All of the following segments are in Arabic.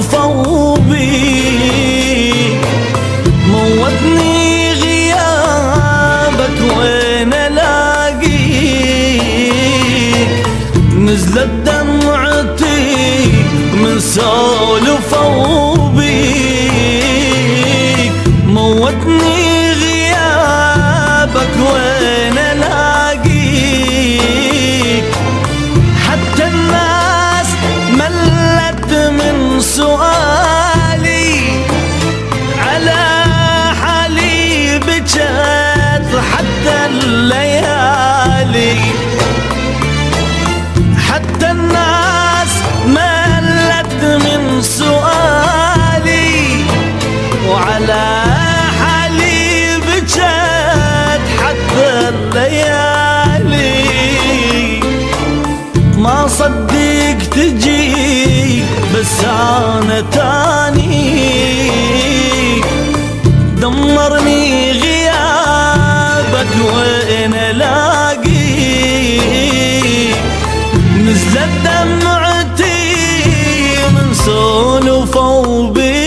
وفوبي، موتني غيابك وين الاقيك، نزلت دمعتي من سولف وبيك، موتني غيابك وين الاقيك، حتى الناس ملت من سؤالي، على حالي بجت حتى الليالي، حتى الناس ملت من سؤالي، وعلى حالي بجت حتى الليالي، ما صدق تجي بس انا تاني، دمرني غيابك وين الاقيك، نزلت دمعتي من سولف وبيك.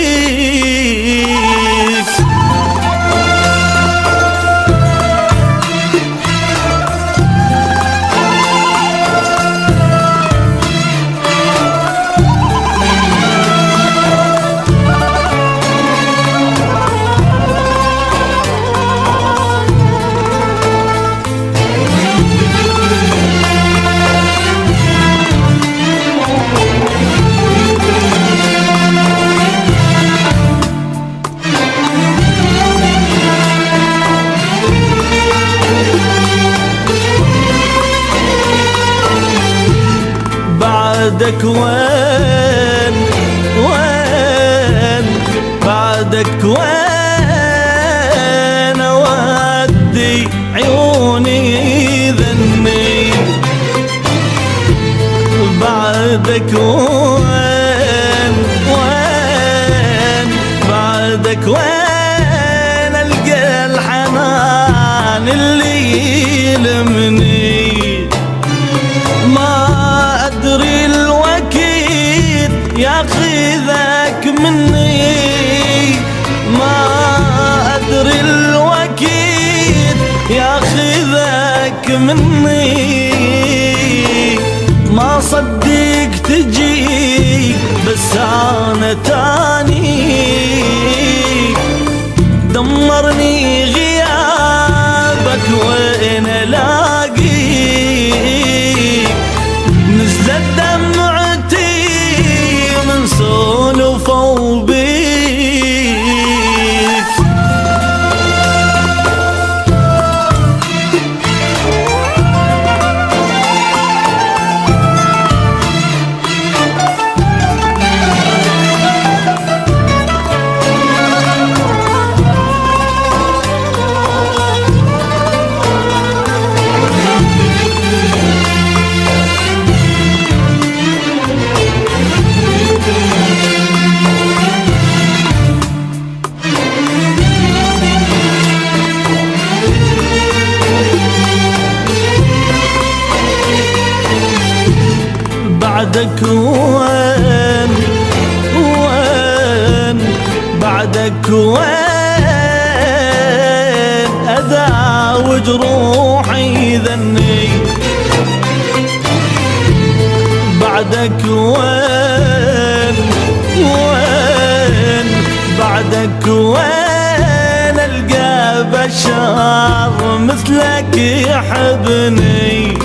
بعدك وين وين، بعدك وين اودي عيوني ذني، بعدك وين وين، بعدك وين القى الحنان اللي يلمني، ما أدري الوكيد ياخذك مني، ما أدري الوكيد ياخذك مني، ما صدق تجي بس أنا تاني، دمرني غيابك وين الاقيك، نزلت دمعتي من سولف وبيك. بعدك وين وين، بعدك وين أداوي جروحي ذني، بعدك وين وين، بعدك وين ألقى بشر مثلك يحبني،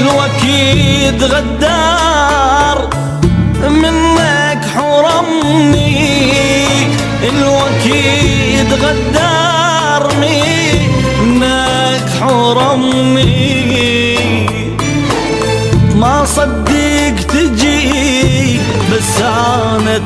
الوكيد غدار منك حرمني، الوكيد غدار منك حرمني، ما صدق تجي بس انا